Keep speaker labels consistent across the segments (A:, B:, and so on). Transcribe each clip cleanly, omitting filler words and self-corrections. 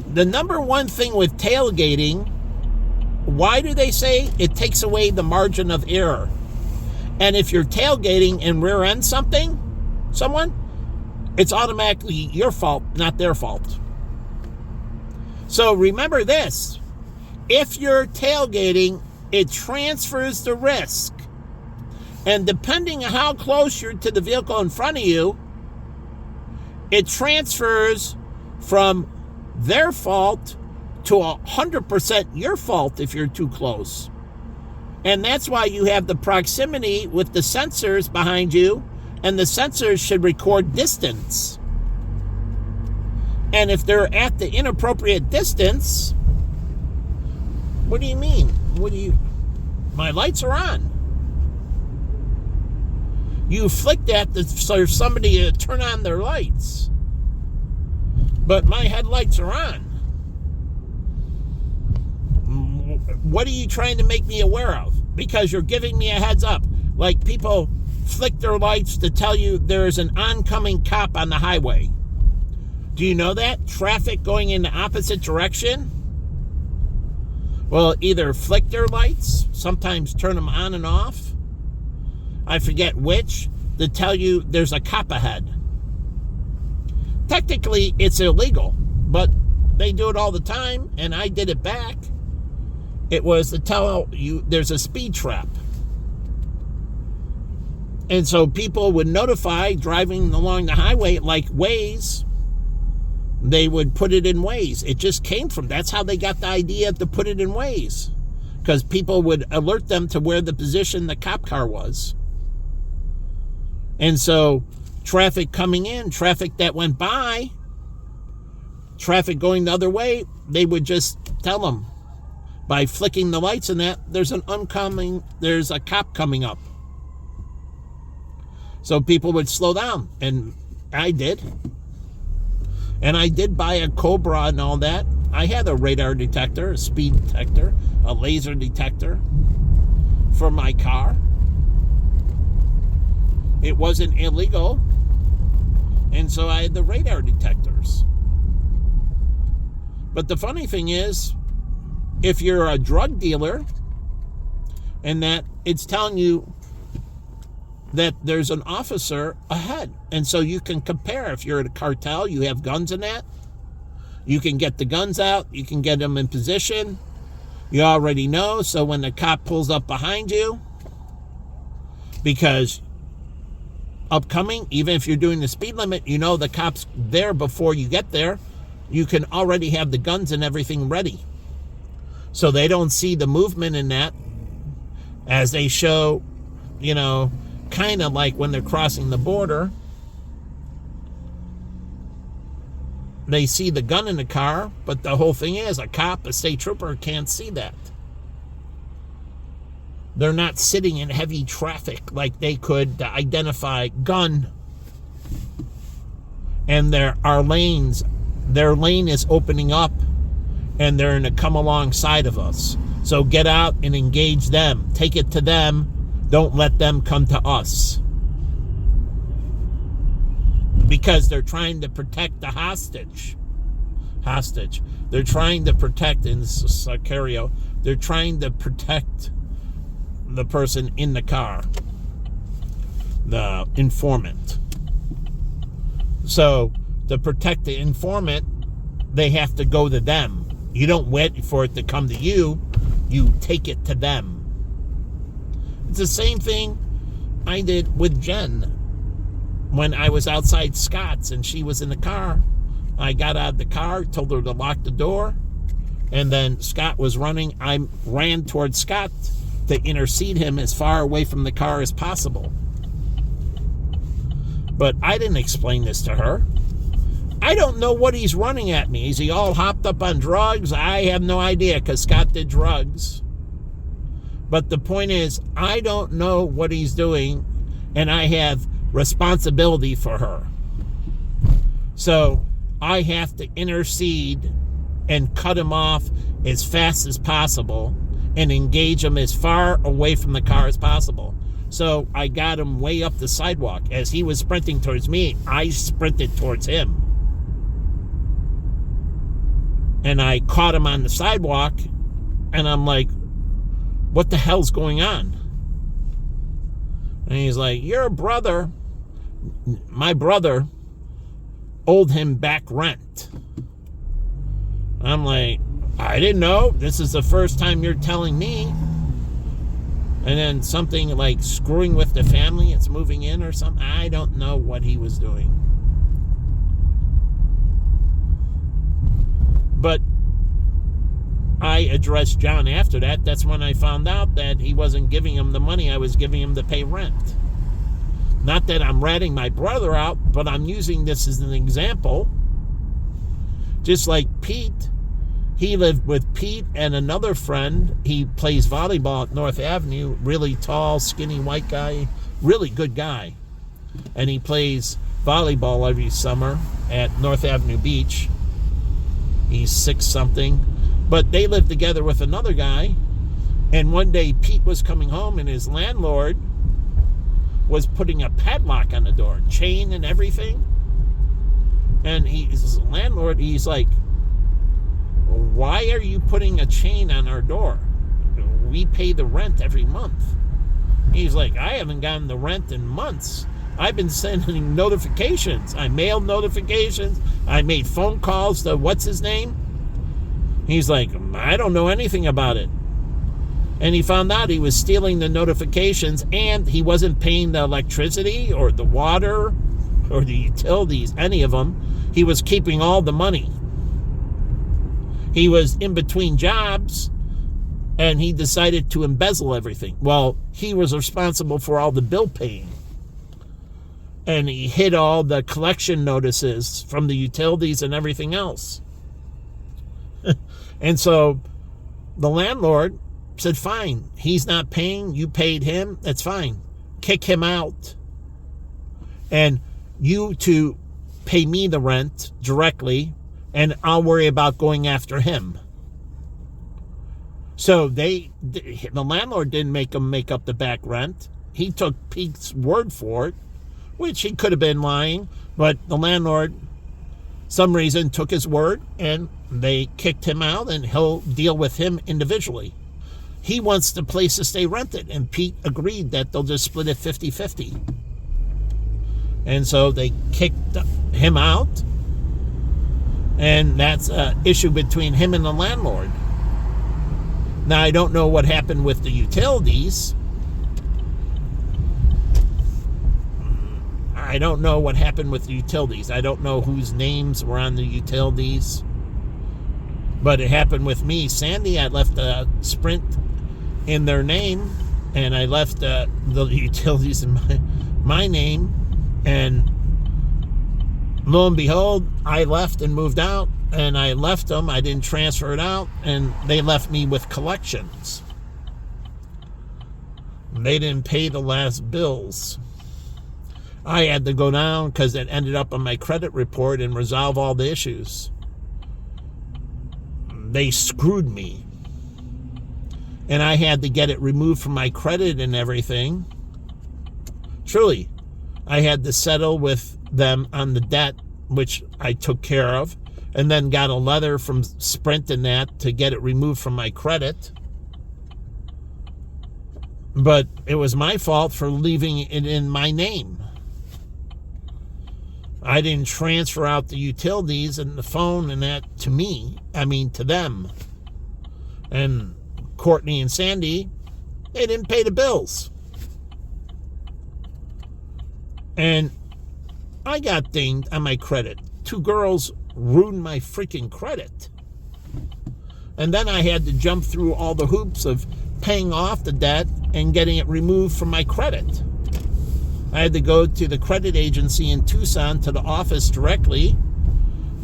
A: The number one thing with tailgating, why do they say it takes away the margin of error? And if you're tailgating and rear end someone, it's automatically your fault, not their fault. So remember this. If you're tailgating, it transfers the risk. And depending on how close you're to the vehicle in front of you, it transfers from their fault to 100% your fault if you're too close. And that's why you have the proximity with the sensors behind you, and the sensors should record distance. And if they're at the inappropriate distance, what do you mean? My lights are on. You flick that for somebody to turn on their lights. But my headlights are on. What are you trying to make me aware of? Because you're giving me a heads up. Like people flick their lights to tell you there's an oncoming cop on the highway. Do you know that? Traffic going in the opposite direction? Well, either flick their lights, sometimes turn them on and off. I forget which, to tell you there's a cop ahead. Technically, it's illegal, but they do it all the time, and I did it back. It was to tell you there's a speed trap. And so people would notify driving along the highway, like Waze, they would put it in Waze. It just came from, that's how they got the idea to put it in Waze. Because people would alert them to where the position the cop car was. And so traffic coming in, traffic that went by, traffic going the other way, they would just tell them by flicking the lights and that there's a cop coming up. So people would slow down, and I did. And I did buy a Cobra and all that. I had a radar detector, a speed detector, a laser detector for my car. It wasn't illegal, and so I had the radar detectors. But the funny thing is, if you're a drug dealer and that it's telling you that there's an officer ahead, and so you can compare. If you're at a cartel, you have guns in that, you can get the guns out, you can get them in position. You already know, so when the cop pulls up behind you, because upcoming, even if you're doing the speed limit, you know the cop's there before you get there, you can already have the guns and everything ready. So they don't see the movement in that, as they show, kind of like when they're crossing the border. They see the gun in the car, but the whole thing is a cop, a state trooper can't see that. They're not sitting in heavy traffic like they could identify gun. And there are lanes. Their lane is opening up, and they're going to come alongside of us. So get out and engage them. Take it to them. Don't let them come to us. Because they're trying to protect the hostage. They're trying to protect, in Sicario, they're trying to protect the person in the car, the informant. So to protect the informant, they have to go to them. You don't wait for it to come to you. You take it to them. It's the same thing I did with Jen when I was outside Scott's and she was in the car. I got out of the car, told her to lock the door, and then Scott was running. I ran towards Scott to intercede him as far away from the car as possible. But I didn't explain this to her. I don't know what he's running at me. Is he all hopped up on drugs? I have no idea, because Scott did drugs. But the point is, I don't know what he's doing, and I have responsibility for her. So I have to intercede and cut him off as fast as possible and engage him as far away from the car as possible. So I got him way up the sidewalk. As he was sprinting towards me, I sprinted towards him. And I caught him on the sidewalk, and I'm like, what the hell's going on? And he's like, your brother, my brother, owed him back rent. I'm like, I didn't know. This is the first time you're telling me. And then something like screwing with the family, it's moving in or something. I don't know what he was doing. But I addressed John after that. That's when I found out that he wasn't giving him the money I was giving him to pay rent. Not that I'm ratting my brother out, but I'm using this as an example. Just like Pete, he lived with Pete and another friend. He plays volleyball at North Avenue. Really tall, skinny, white guy. Really good guy. And he plays volleyball every summer at North Avenue Beach. He's 6-something. But they lived together with another guy. And one day Pete was coming home and his landlord was putting a padlock on the door, chain and everything. And his landlord, he's like, why are you putting a chain on our door? We pay the rent every month. He's like, I haven't gotten the rent in months. I've been sending notifications. I mailed notifications. I made phone calls to what's his name? He's like, I don't know anything about it. And he found out he was stealing the notifications, and he wasn't paying the electricity or the water or the utilities, any of them. He was keeping all the money. He was in between jobs, and he decided to embezzle everything. Well, he was responsible for all the bill paying. And he hid all the collection notices from the utilities and everything else. And so the landlord said, fine, he's not paying, you paid him, that's fine. Kick him out. And you to pay me the rent directly, and I'll worry about going after him. So the landlord didn't make him make up the back rent. He took Pete's word for it, which he could have been lying, but the landlord, some reason, took his word, and they kicked him out, and he'll deal with him individually. He wants the place to stay rented, and Pete agreed that they'll just split it 50-50. And so they kicked him out, and that's an issue between him and the landlord. Now, I don't know what happened with the utilities. I don't know what happened with the utilities. I don't know whose names were on the utilities. But it happened with me. Sandy, I left a Sprint in their name, and I left the utilities in my name. And lo and behold, I left and moved out, and I left them. I didn't transfer it out, and they left me with collections. They didn't pay the last bills. I had to go down because it ended up on my credit report and resolve all the issues. They screwed me. And I had to get it removed from my credit and everything. Truly, I had to settle with them on the debt, which I took care of, and then got a letter from Sprint and that to get it removed from my credit. But it was my fault for leaving it in my name. I didn't transfer out the utilities and the phone and that to me. I mean, to them. And Courtney and Sandy, they didn't pay the bills. And I got dinged on my credit. 2 girls ruined my freaking credit. And then I had to jump through all the hoops of paying off the debt and getting it removed from my credit. I had to go to the credit agency in Tucson, to the office directly,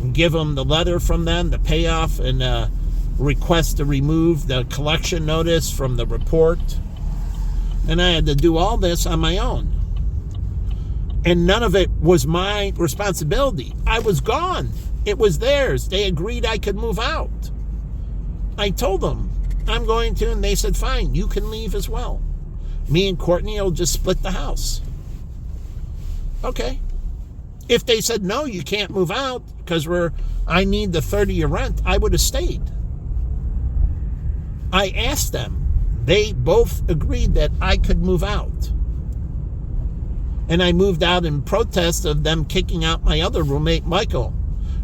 A: and give them the letter from them, the payoff, and request to remove the collection notice from the report. And I had to do all this on my own. And none of it was my responsibility. I was gone. It was theirs. They agreed I could move out. I told them, I'm going to, and they said, fine, you can leave as well. Me and Courtney will just split the house. Okay. If they said, no, you can't move out, because I need the 30-year rent, I would have stayed. I asked them. They both agreed that I could move out. And I moved out in protest of them kicking out my other roommate, Michael.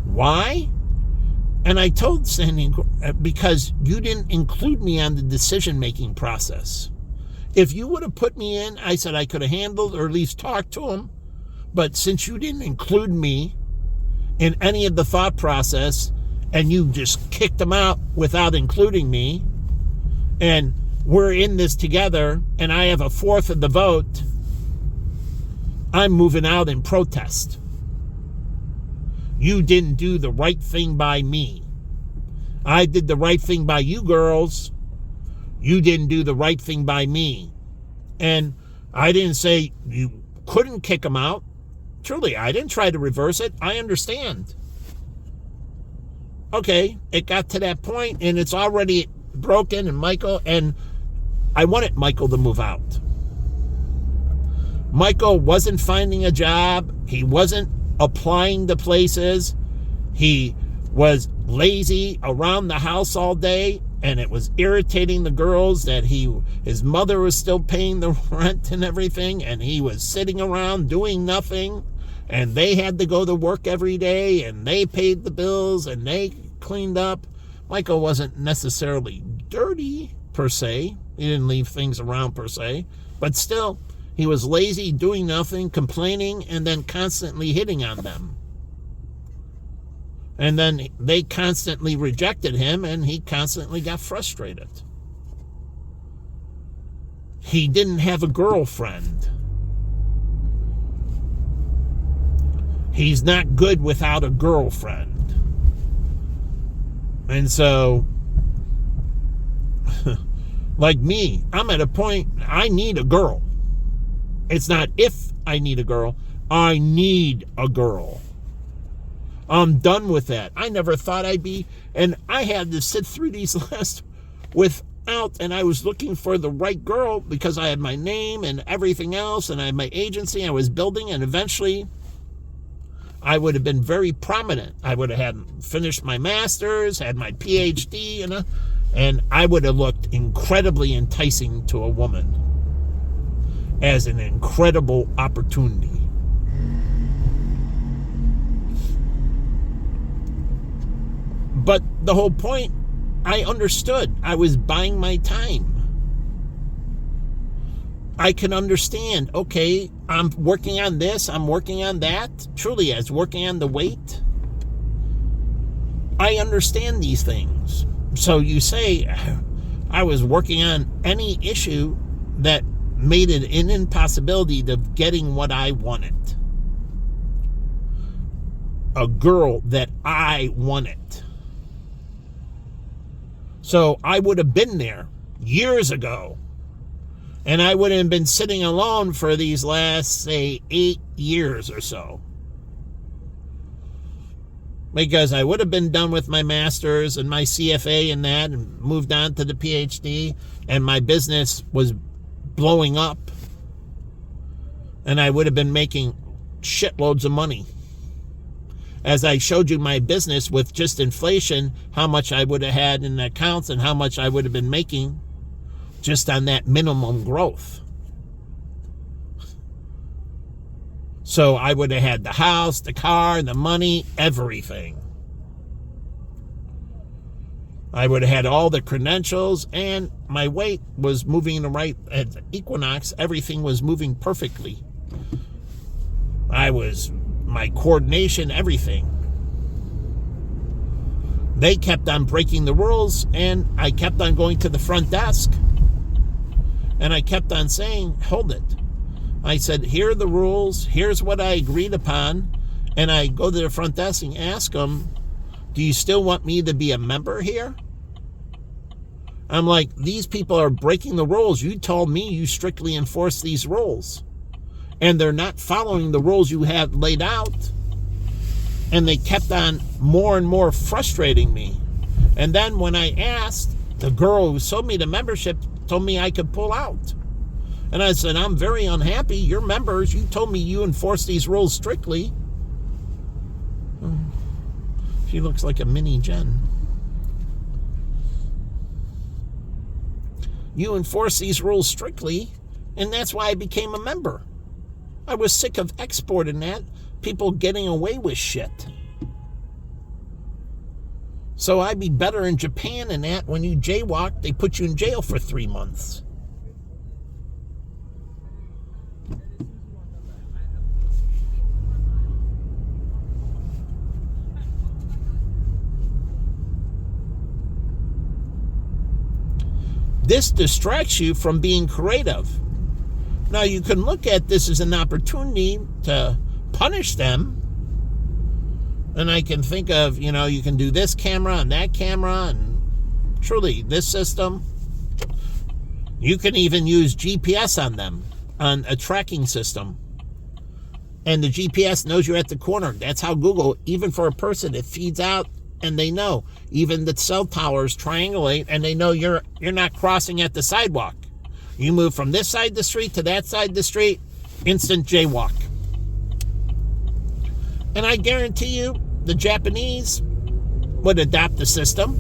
A: Why? And I told Sandy, because you didn't include me on the decision-making process. If you would have put me in, I said I could have handled or at least talked to him. But since you didn't include me in any of the thought process and you just kicked them out without including me, and we're in this together and I have a fourth of the vote, I'm moving out in protest. You didn't do the right thing by me. I did the right thing by you girls. You didn't do the right thing by me. And I didn't say you couldn't kick them out. Truly, I didn't try to reverse it. I understand. Okay, it got to that point and it's already broken, and I wanted Michael to move out. Michael wasn't finding a job. He wasn't applying to places. He was lazy around the house all day, and it was irritating the girls that his mother was still paying the rent and everything, and he was sitting around doing nothing, and they had to go to work every day, and they paid the bills, and they cleaned up. Michael wasn't necessarily dirty, per se. He didn't leave things around, per se. But still, he was lazy, doing nothing, complaining, and then constantly hitting on them. And then they constantly rejected him, and he constantly got frustrated. He didn't have a girlfriend. He's not good without a girlfriend. And so, like me, I'm at a point, I need a girl. It's not if I need a girl, I need a girl. I'm done with that. I never thought I'd be, and I had to sit through these last without, and I was looking for the right girl because I had my name and everything else, and I had my agency I was building, and eventually I would have been very prominent. I would have finished my master's, had my PhD, and I would have looked incredibly enticing to a woman as an incredible opportunity. But the whole point, I understood. I was buying my time. I can understand, okay, I'm working on this, I'm working on that. Truly, I was working on the weight. I understand these things. So you say, I was working on any issue that made it an impossibility of getting what I wanted. A girl that I wanted. So I would have been there years ago. And I would have been sitting alone for these last, say, 8 years or so. Because I would have been done with my master's and my CFA and that, and moved on to the PhD, and my business was blowing up. And I would have been making shitloads of money. As I showed you my business with just inflation, how much I would have had in accounts and how much I would have been making just on that minimum growth. So I would have had the house, the car, the money, everything. I would have had all the credentials, and my weight was moving in the right, at the Equinox, everything was moving perfectly. My coordination, everything. They kept on breaking the rules, and I kept on going to the front desk. And I kept on saying, hold it. I said, here are the rules. Here's what I agreed upon. And I go to the front desk and ask them, do you still want me to be a member here? I'm like, these people are breaking the rules. You told me you strictly enforce these rules. And they're not following the rules you had laid out. And they kept on more and more frustrating me. And then when I asked, the girl who sold me the membership told me I could pull out. And I said, I'm very unhappy. You're members. You told me you enforce these rules strictly. She looks like a mini Jen. You enforce these rules strictly, and that's why I became a member. I was sick of exporting that, people getting away with shit. So I'd be better in Japan than that. When you jaywalk, they put you in jail for 3 months. This distracts you from being creative. Now, you can look at this as an opportunity to punish them. And I can think of, you can do this camera and that camera and truly this system. You can even use GPS on them, on a tracking system. And the GPS knows you're at the corner. That's how Google, even for a person, it feeds out and they know. Even the cell towers triangulate and they know you're not crossing at the sidewalk. You move from this side of the street to that side of the street, instant jaywalk. And I guarantee you, the Japanese would adopt the system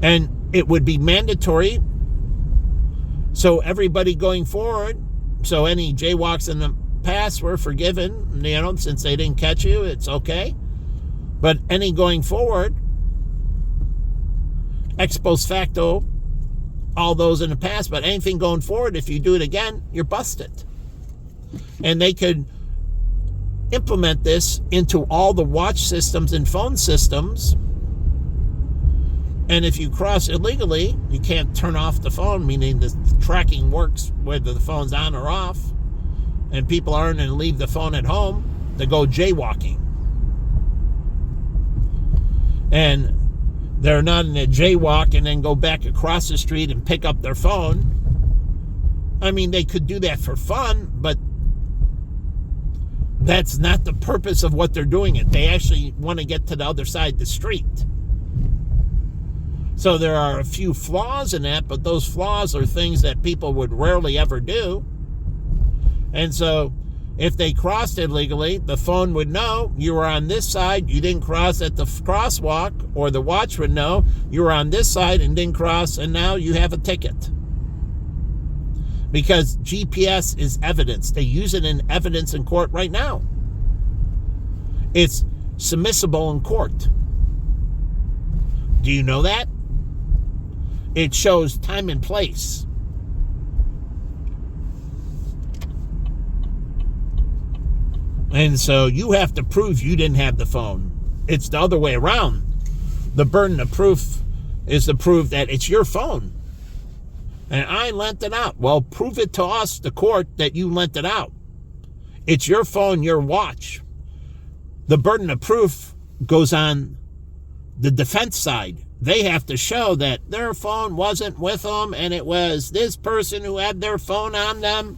A: and it would be mandatory. So everybody going forward, so any jaywalks in the past were forgiven, since they didn't catch you, it's okay. But any going forward, ex post facto, all those in the past, but anything going forward, if you do it again, you're busted. And they could implement this into all the watch systems and phone systems. And if you cross illegally, you can't turn off the phone, meaning the tracking works whether the phone's on or off. And people aren't going to leave the phone at home to go jaywalking. And they're not in a jaywalk and then go back across the street and pick up their phone. I mean, they could do that for fun, but that's not the purpose of what they're doing it. They actually want to get to the other side of the street. So there are a few flaws in that, but those flaws are things that people would rarely ever do. And so if they crossed illegally, the phone would know you were on this side, you didn't cross at the crosswalk, or the watch would know you were on this side and didn't cross, and now you have a ticket. Because GPS is evidence. They use it in evidence in court right now. It's submissible in court. Do you know that? It shows time and place. And so you have to prove you didn't have the phone. It's the other way around. The burden of proof is to prove that it's your phone. And I lent it out. Well, prove it to us, the court, that you lent it out. It's your phone, your watch. The burden of proof goes on the defense side. They have to show that their phone wasn't with them and it was this person who had their phone on them.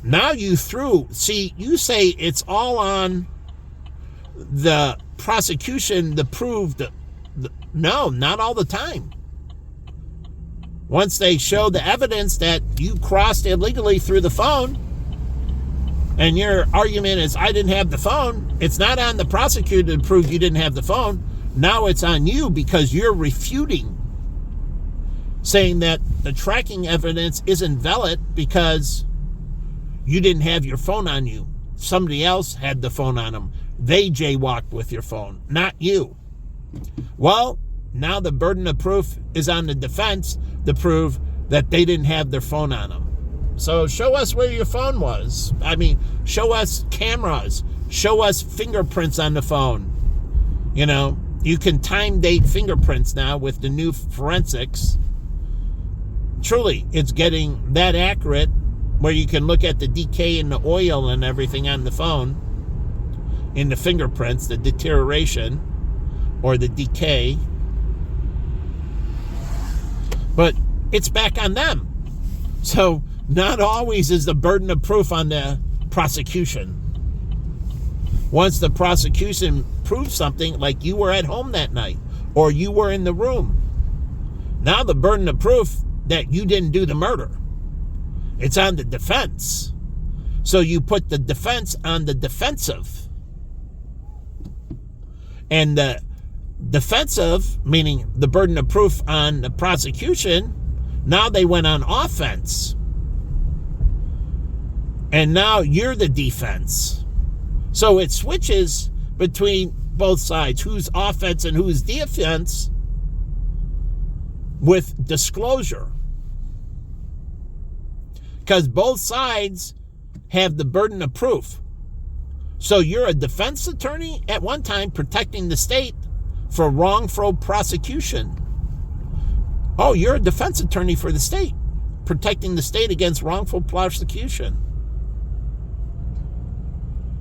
A: Now you say it's all on the prosecution to prove that. No, not all the time. Once they show the evidence that you crossed illegally through the phone, and your argument is, I didn't have the phone, it's not on the prosecutor to prove you didn't have the phone. Now it's on you because you're refuting, saying that the tracking evidence isn't valid because you didn't have your phone on you. Somebody else had the phone on them. They jaywalked with your phone, not you. Well, now the burden of proof is on the defense to prove that they didn't have their phone on them. So show us where your phone was. I mean, show us cameras. Show us fingerprints on the phone. You can time date fingerprints now with the new forensics. Truly, it's getting that accurate where you can look at the decay in the oil and everything on the phone, in the fingerprints, the deterioration or the decay. But it's back on them. So not always is the burden of proof on the prosecution. Once the prosecution proves something, like you were at home that night or you were in the room, now the burden of proof that you didn't do the murder, it's on the defense. So you put the defense on the defensive. And the defensive, meaning the burden of proof on the prosecution, now they went on offense. And now you're the defense. So it switches between both sides, who's offense and who's defense, with disclosure. Because both sides have the burden of proof. So you're a defense attorney at one time protecting the state for wrongful prosecution. Oh, you're a defense attorney for the state, protecting the state against wrongful prosecution.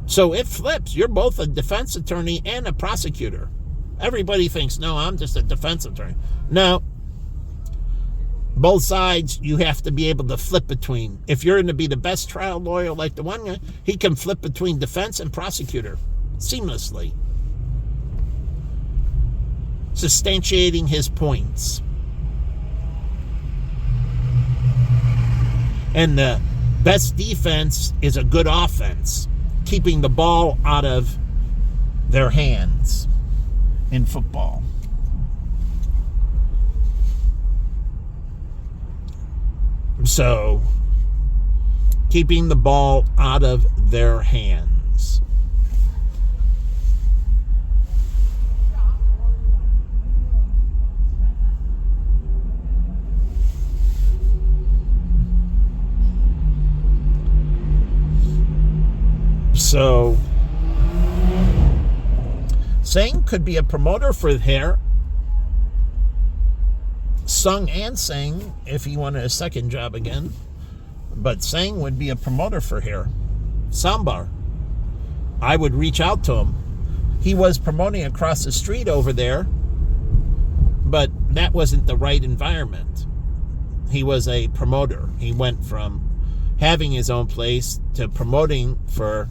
A: So it flips. You're both a defense attorney and a prosecutor. Everybody thinks, no, I'm just a defense attorney. No. Both sides, you have to be able to flip between. If you're going to be the best trial lawyer like the one guy, he can flip between defense and prosecutor seamlessly, substantiating his points. And the best defense is a good offense, keeping the ball out of their hands in football. So, keeping the ball out of their hands. So, Singh could be a promoter for hair. Sung and Singh, if he wanted a second job again. But Singh would be a promoter for hair. Sambar. I would reach out to him. He was promoting across the street over there, but that wasn't the right environment. He was a promoter. He went from having his own place to promoting for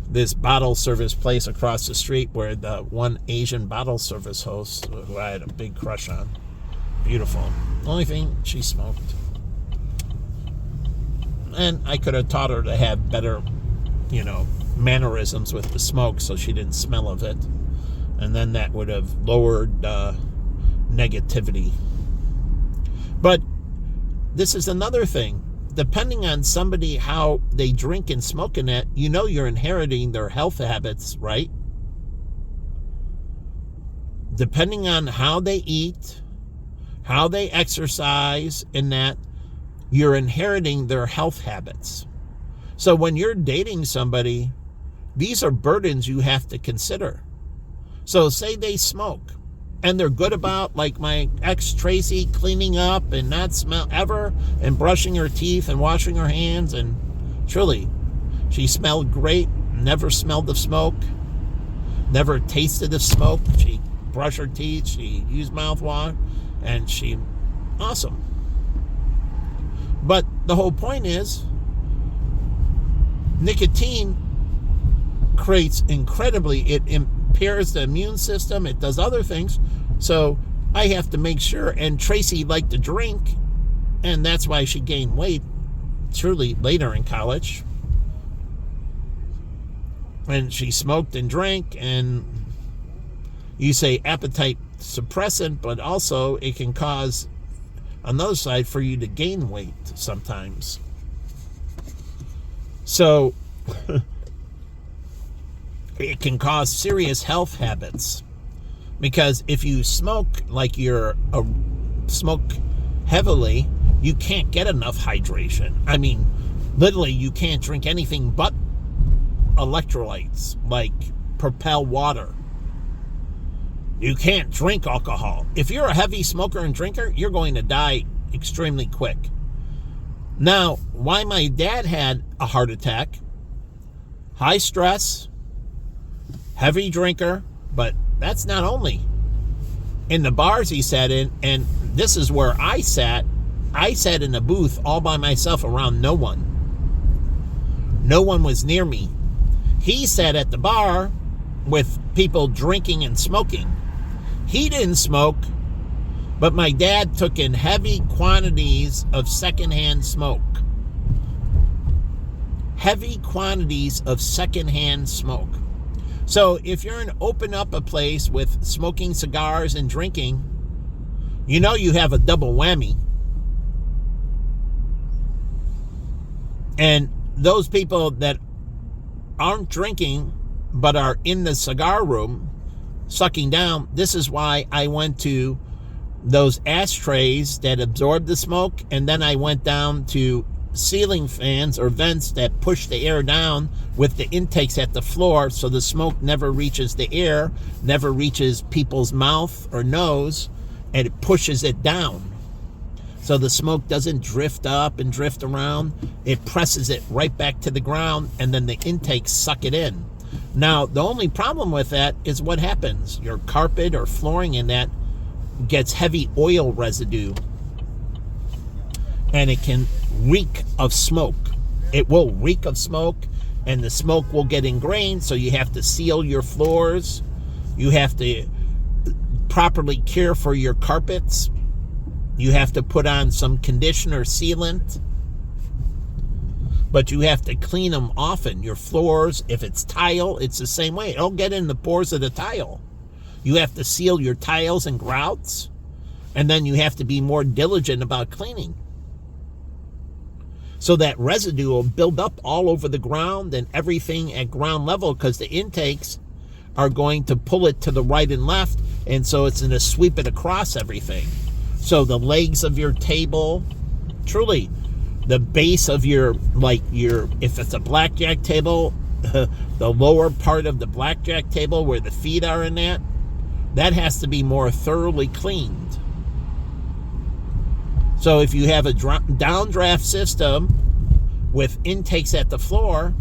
A: this bottle service place across the street where the one Asian bottle service host, who I had a big crush on. Beautiful. Only thing, she smoked. And I could have taught her to have better, mannerisms with the smoke so she didn't smell of it. And then that would have lowered negativity. But this is another thing. Depending on somebody, how they drink and smoke in it, you're inheriting their health habits, right? Depending on how they eat, how they exercise, and that, you're inheriting their health habits. So when you're dating somebody, these are burdens you have to consider. So say they smoke, and they're good about, like my ex Tracy, cleaning up and not smell ever, and brushing her teeth and washing her hands, and truly, she smelled great, never smelled the smoke, never tasted the smoke. She brushed her teeth, she used mouthwash, and she, awesome. But the whole point is, nicotine creates it impairs the immune system, it does other things. So I have to make sure, and Tracy liked to drink, and that's why she gained weight, truly, later in college. And she smoked and drank, and you say appetite suppressant, but also it can cause another side for you to gain weight sometimes. So it can cause serious health habits, because if you smoke smoke heavily, you can't get enough hydration. I mean, literally, you can't drink anything but electrolytes, like Propel water. You can't drink alcohol. If you're a heavy smoker and drinker, you're going to die extremely quick. Now, why my dad had a heart attack, high stress, heavy drinker, but that's not only. In the bars he sat in, and this is where I sat in a booth all by myself around no one. No one was near me. He sat at the bar with people drinking and smoking. He didn't smoke, but my dad took in heavy quantities of secondhand smoke. Heavy quantities of secondhand smoke. So if you're in open up a place with smoking cigars and drinking, you know you have a double whammy. And those people that aren't drinking but are in the cigar room sucking down, this is why I went to those ashtrays that absorb the smoke, and then I went down to ceiling fans or vents that push the air down with the intakes at the floor, so the smoke never reaches the air, never reaches people's mouth or nose, and it pushes it down. So the smoke doesn't drift up and drift around. It presses it right back to the ground, and then the intakes suck it in. Now, the only problem with that is what happens. Your carpet or flooring in that gets heavy oil residue, and it can reek of smoke. It will reek of smoke, and the smoke will get ingrained, so you have to seal your floors. You have to properly care for your carpets. You have to put on some conditioner sealant, but you have to clean them often. Your floors, if it's tile, it's the same way. It'll get in the pores of the tile. You have to seal your tiles and grouts, and then you have to be more diligent about cleaning. So that residue will build up all over the ground and everything at ground level, because the intakes are going to pull it to the right and left, and so it's going to sweep it across everything. So the legs of your table, truly, the base of your, if it's a blackjack table, the lower part of the blackjack table where the feet are in that has to be more thoroughly cleaned. So if you have a downdraft system with intakes at the floor,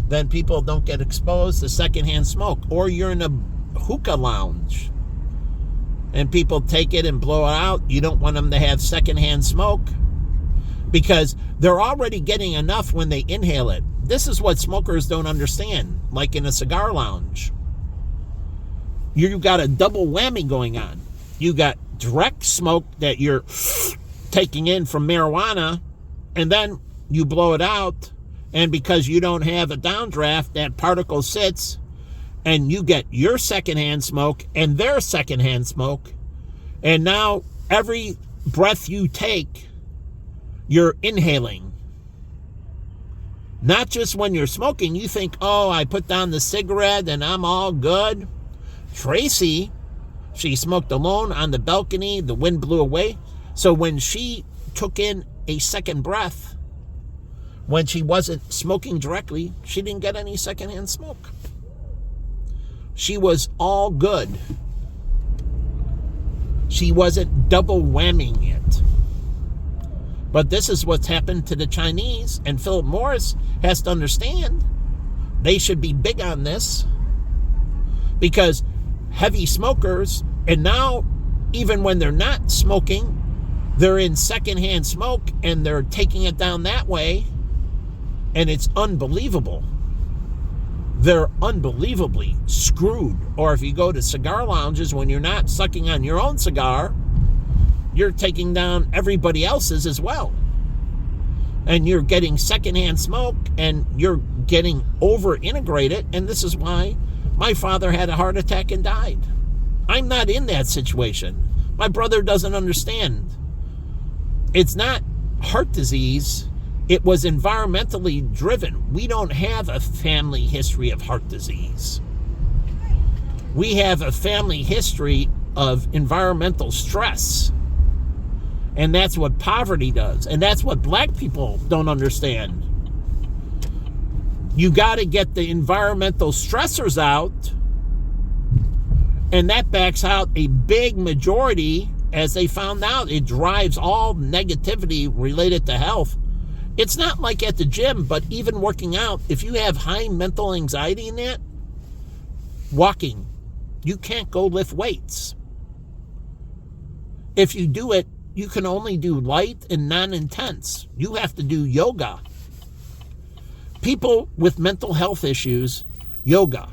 A: then people don't get exposed to secondhand smoke. Or you're in a hookah lounge and people take it and blow it out. You don't want them to have secondhand smoke because they're already getting enough when they inhale it. This is what smokers don't understand, like in a cigar lounge. You've got a double whammy going on. You got direct smoke that you're taking in from marijuana, and then you blow it out, and because you don't have a downdraft, that particle sits, and you get your secondhand smoke and their secondhand smoke, and now every breath you take, you're inhaling. Not just when you're smoking, you think, oh, I put down the cigarette and I'm all good. Tracy, she smoked alone on the balcony, the wind blew away. So when she took in a second breath, when she wasn't smoking directly, she didn't get any secondhand smoke. She was all good. She wasn't double whamming it. But this is what's happened to the Chinese, and Philip Morris has to understand they should be big on this, because heavy smokers, and now even when they're not smoking, they're in secondhand smoke and they're taking it down that way, and it's unbelievable. They're unbelievably screwed. Or if you go to cigar lounges, when you're not sucking on your own cigar, you're taking down everybody else's as well. And you're getting secondhand smoke, and you're getting over-integrated, and this is why my father had a heart attack and died. I'm not in that situation. My brother doesn't understand. It's not heart disease. It was environmentally driven. We don't have a family history of heart disease. We have a family history of environmental stress. And that's what poverty does. And that's what black people don't understand. You got to get the environmental stressors out. And that backs out a big majority, as they found out. It drives all negativity related to health. It's not like at the gym, but even working out, if you have high mental anxiety in that, walking, you can't go lift weights. If you do it, you can only do light and non-intense. You have to do yoga. People with mental health issues, yoga,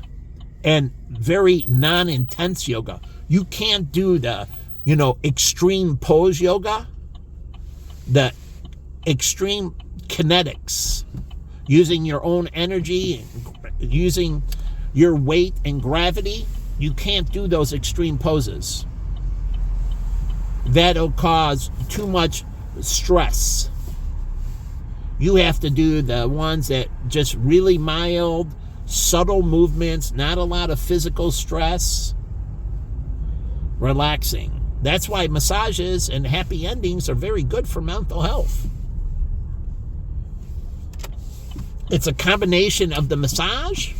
A: and very non-intense yoga. You can't do the, extreme pose yoga, the extreme kinetics, using your own energy, using your weight and gravity, you can't do those extreme poses. That'll cause too much stress. You have to do the ones that just really mild, subtle movements, not a lot of physical stress, relaxing. That's why massages and happy endings are very good for mental health. It's a combination of the massage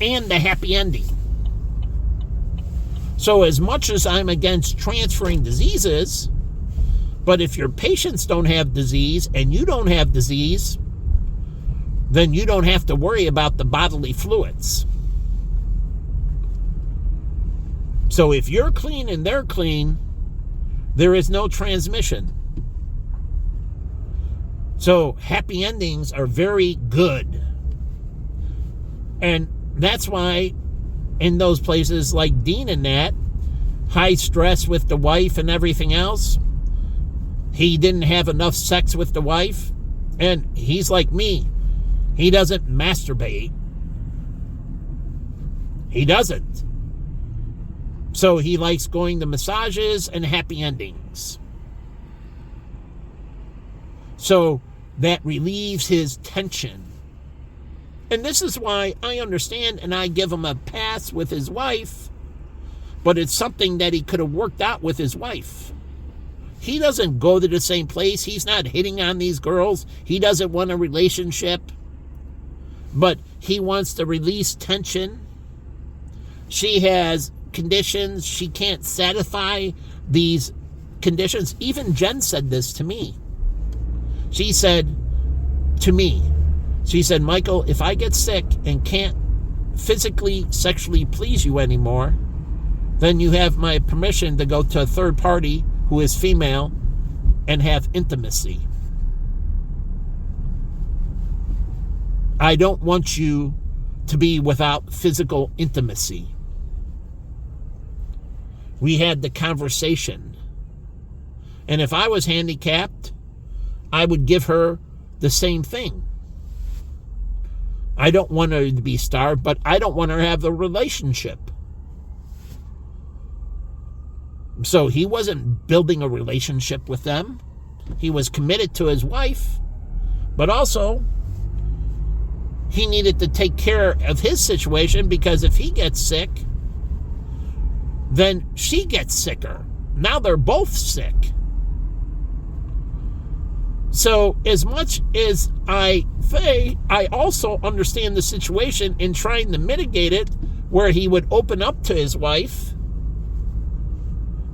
A: and the happy ending. So as much as I'm against transferring diseases, but if your patients don't have disease and you don't have disease, then you don't have to worry about the bodily fluids. So if you're clean and they're clean, there is no transmission. So happy endings are very good. And that's why in those places like Dean and that, high stress with the wife and everything else, he didn't have enough sex with the wife, and he's like me. He doesn't masturbate. He doesn't. So he likes going to massages and happy endings. So that relieves his tension. And this is why I understand and I give him a pass with his wife, but it's something that he could have worked out with his wife. He doesn't go to the same place. He's not hitting on these girls. He doesn't want a relationship, but he wants to release tension. She has conditions. She can't satisfy these conditions. Even Jen said this to me. She said to me, Michael, if I get sick and can't physically, sexually please you anymore, then you have my permission to go to a third party who is female and have intimacy. I don't want you to be without physical intimacy. We had the conversation. And if I was handicapped, I would give her the same thing. I don't want her to be starved, but I don't want her to have the relationship. So he wasn't building a relationship with them. He was committed to his wife, but also he needed to take care of his situation, because if he gets sick, then she gets sicker. Now they're both sick. So as much as I also understand the situation in trying to mitigate it, where he would open up to his wife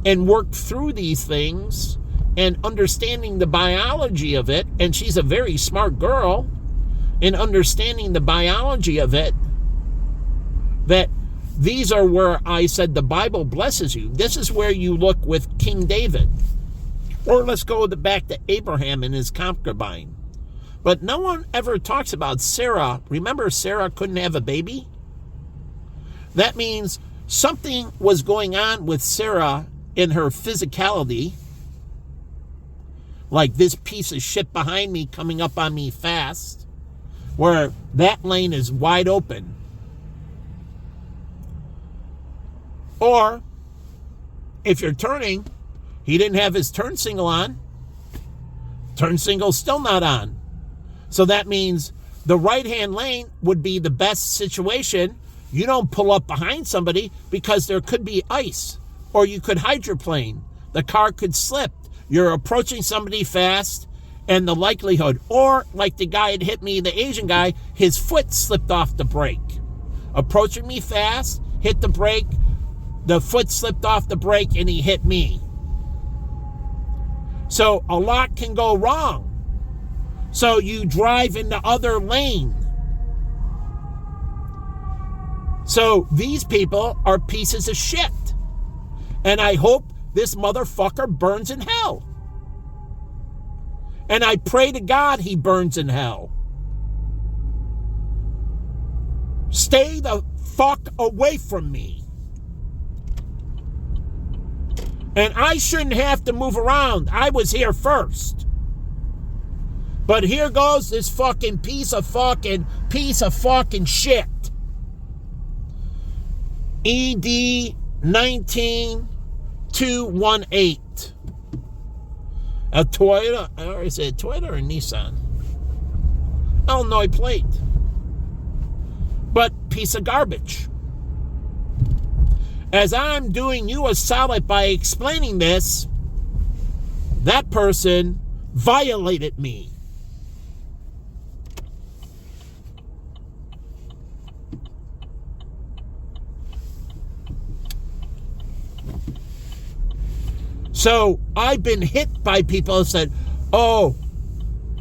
A: and work through these things and understanding the biology of it. And she's a very smart girl in understanding the biology of it, that these are where I said the Bible blesses you. This is where you look with King David. Or let's go back to Abraham and his concubine. But no one ever talks about Sarah. Remember, Sarah couldn't have a baby? That means something was going on with Sarah in her physicality, like this piece of shit behind me coming up on me fast, where that lane is wide open. Or if you're turning, he didn't have his turn signal on. Turn signal's still not on. So that means the right-hand lane would be the best situation. You don't pull up behind somebody because there could be ice, or you could hydroplane. The car could slip. You're approaching somebody fast, and the likelihood, or like the guy had hit me, the Asian guy, his foot slipped off the brake. Approaching me fast, hit the brake, the foot slipped off the brake, and he hit me. So a lot can go wrong. So you drive in the other lane. So these people are pieces of shit. And I hope this motherfucker burns in hell. And I pray to God he burns in hell. Stay the fuck away from me. And I shouldn't have to move around. I was here first. But here goes this fucking piece of fucking shit. ED 19218. A Toyota, or is it a Toyota or Nissan? Illinois plate. But piece of garbage. As I'm doing you a solid by explaining this, that person violated me. So I've been hit by people who said, oh,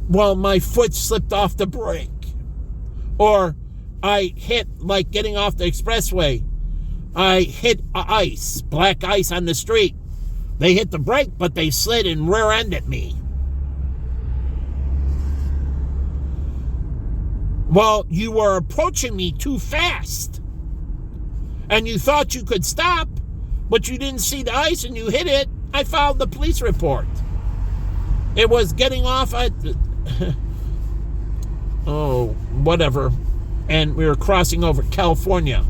A: well, my foot slipped off the brake. Or I hit, like getting off the expressway, I hit ice, black ice on the street. They hit the brake, but they slid and rear-ended me. Well, you were approaching me too fast. And you thought you could stop, but you didn't see the ice and you hit it. I filed the police report. It was getting off at, whatever. And we were crossing over California.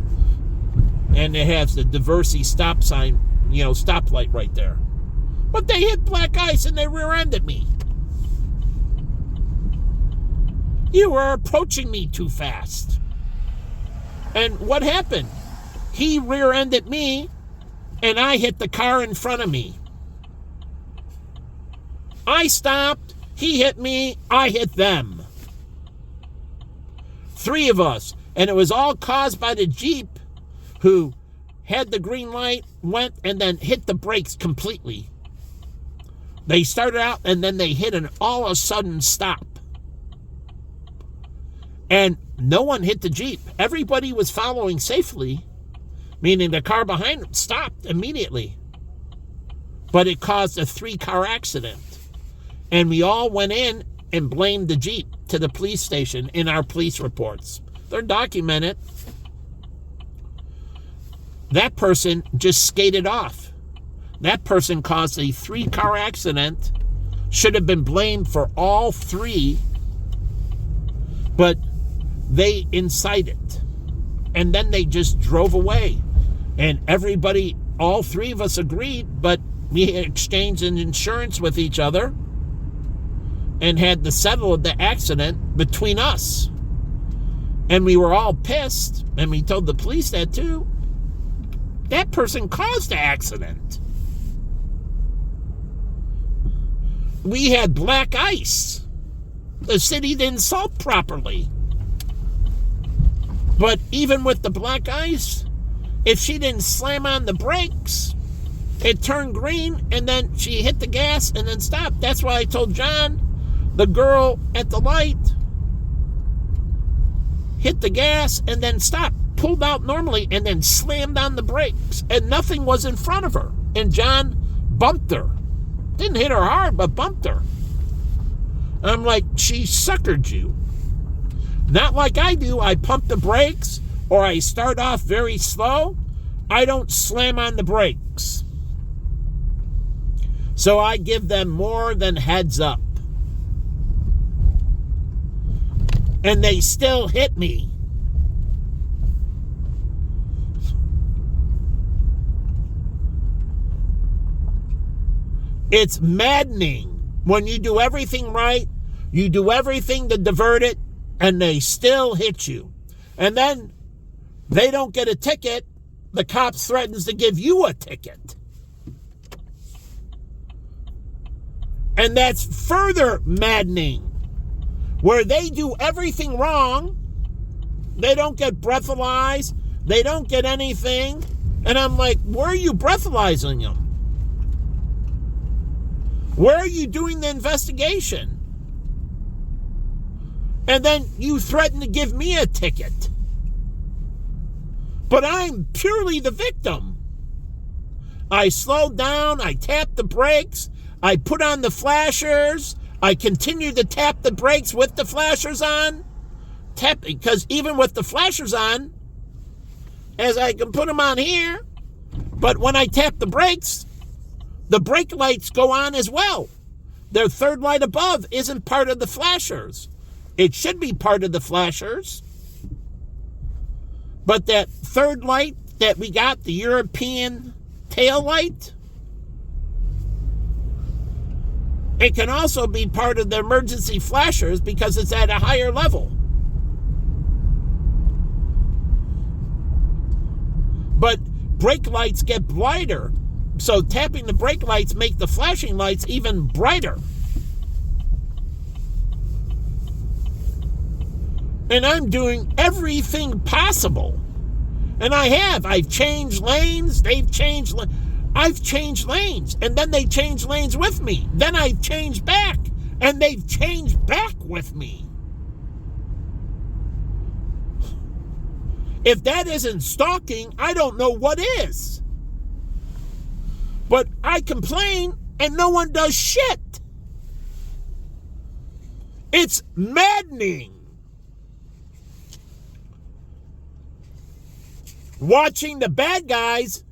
A: And it has the Diversey stop sign, stoplight right there. But they hit black ice and they rear-ended me. You were approaching me too fast. And what happened? He rear-ended me and I hit the car in front of me. I stopped, he hit me, I hit them. 3 of us. And it was all caused by the Jeep who had the green light, went and then hit the brakes completely. They started out and then they hit an all of a sudden stop. And no one hit the Jeep. Everybody was following safely, meaning the car behind them stopped immediately. But it caused a 3-car accident. And we all went in and blamed the Jeep to the police station in our police reports. They're documented. That person just skated off. That person caused a 3-car accident, should have been blamed for all 3, but they incited. And then they just drove away. And everybody, all 3 of us agreed, but we exchanged an insurance with each other and had to settle the accident between us. And we were all pissed, and we told the police that too. That person caused the accident. We had black ice. The city didn't salt properly. But even with the black ice, if she didn't slam on the brakes, it turned green and then she hit the gas and then stopped. That's why I told John, the girl at the light hit the gas and then stopped, pulled out normally, and then slammed on the brakes. And nothing was in front of her. And John bumped her. Didn't hit her hard, but bumped her. I'm like, she suckered you. Not like I do. I pump the brakes or I start off very slow. I don't slam on the brakes. So I give them more than heads up. And they still hit me. It's maddening when you do everything right, you do everything to divert it, and they still hit you. And then they don't get a ticket, the cop threatens to give you a ticket. And that's further maddening, where they do everything wrong, they don't get breathalyzed, they don't get anything, and I'm like, where are you breathalyzing them? Where are you doing the investigation? And then you threaten to give me a ticket. But I'm purely the victim. I slowed down, I tapped the brakes, I put on the flashers, I continued to tap the brakes with the flashers on. Because even with the flashers on, as I can put them on here, but when I tap the brakes, the brake lights go on as well. Their third light above isn't part of the flashers. It should be part of the flashers. But that third light that we got, the European tail light, it can also be part of the emergency flashers because it's at a higher level. But brake lights get brighter. So tapping the brake lights make the flashing lights even brighter. And I'm doing everything possible. And I have. I've changed lanes. They've changed lanes. I've changed lanes. And then they changed lanes with me. Then I've changed back. And they've changed back with me. If that isn't stalking, I don't know what is. But I complain and no one does shit. It's maddening. Watching the bad guys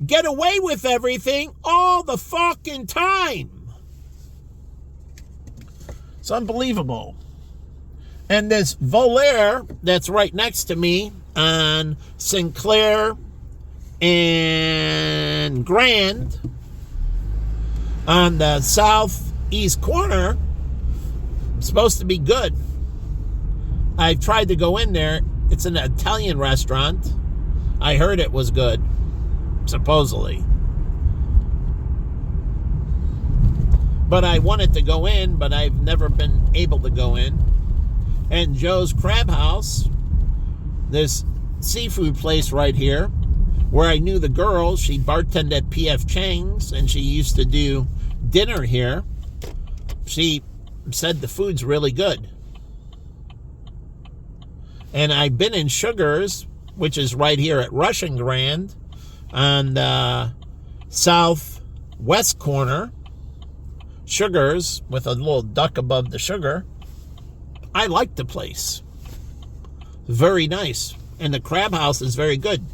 A: get away with everything all the fucking time. It's unbelievable. And this Volair that's right next to me on Sinclair and Grand on the southeast corner, it's supposed to be good. I've tried to go in there. It's an Italian restaurant. I heard it was good, supposedly. But I wanted to go in, but I've never been able to go in. And Joe's Crab House, this seafood place right here, where I knew the girl. She bartended at P.F. Chang's, and she used to do dinner here. She said the food's really good. And I've been in Sugar's, which is right here at Rush and Grand, on the southwest corner. Sugar's, with a little duck above the sugar. I like the place. Very nice. And the Crab House is very good.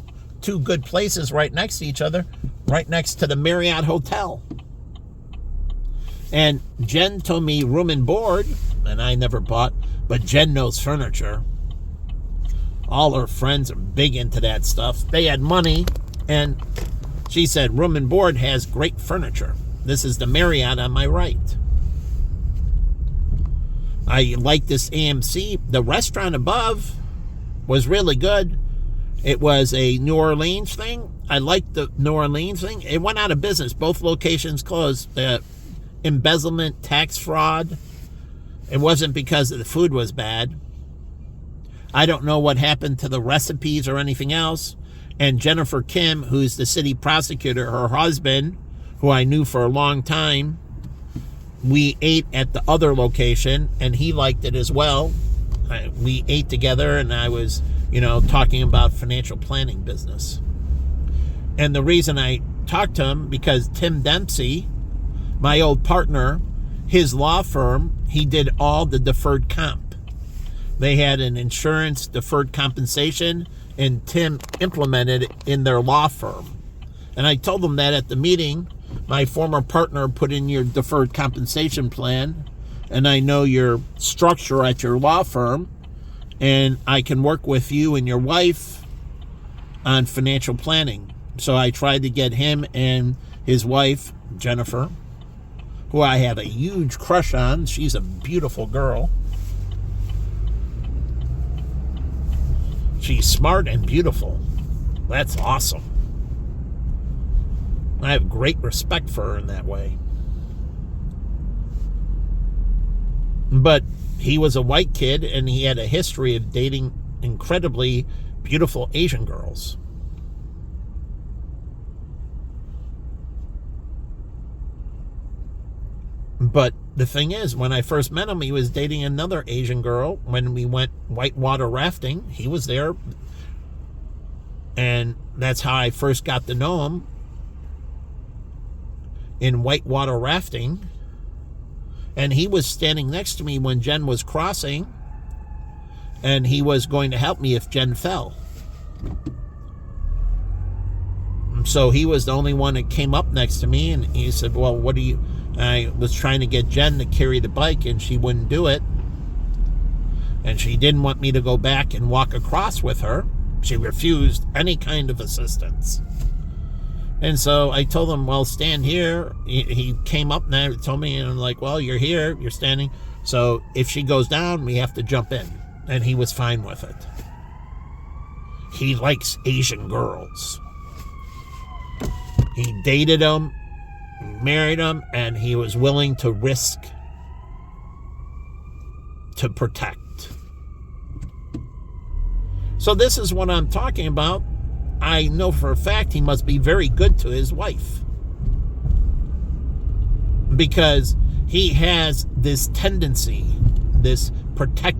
A: Two good places right next to each other, right next to the Marriott Hotel. And Jen told me room and board, and I never bought, but Jen knows furniture. All her friends are big into that stuff. They had money, and she said room and board has great furniture. This is the Marriott on my right. I like this AMC. The restaurant above was really good. It was a New Orleans thing. I liked the New Orleans thing. It went out of business. Both locations closed. Embezzlement, tax fraud. It wasn't because the food was bad. I don't know what happened to the recipes or anything else. And Jennifer Kim, who's the city prosecutor, her husband, who I knew for a long time, we ate at the other location, and he liked it as well. We ate together, and I was, talking about financial planning business. And the reason I talked to him, because Tim Dempsey, my old partner, his law firm, he did all the deferred comp. They had an insurance deferred compensation, and Tim implemented it in their law firm. And I told them that at the meeting. My former partner put in your deferred compensation plan, and I know your structure at your law firm, and I can work with you and your wife on financial planning. So I tried to get him and his wife, Jennifer, who I have a huge crush on. She's a beautiful girl. She's smart and beautiful. That's awesome. I have great respect for her in that way. But he was a white kid, and he had a history of dating incredibly beautiful Asian girls. But the thing is, when I first met him, he was dating another Asian girl. When we went whitewater rafting, he was there. And that's how I first got to know him, in whitewater rafting. And he was standing next to me when Jen was crossing, and he was going to help me if Jen fell. So he was the only one that came up next to me, and he said, well, what do you... I was trying to get Jen to carry the bike, and she wouldn't do it. And she didn't want me to go back and walk across with her. She refused any kind of assistance. And so I told him, well, stand here. He came up and told me, and I'm like, well, you're here, you're standing. So if she goes down, we have to jump in. And he was fine with it. He likes Asian girls. He dated them, married them, and he was willing to risk to protect. So this is what I'm talking about. I know for a fact he must be very good to his wife, because he has this tendency, this protective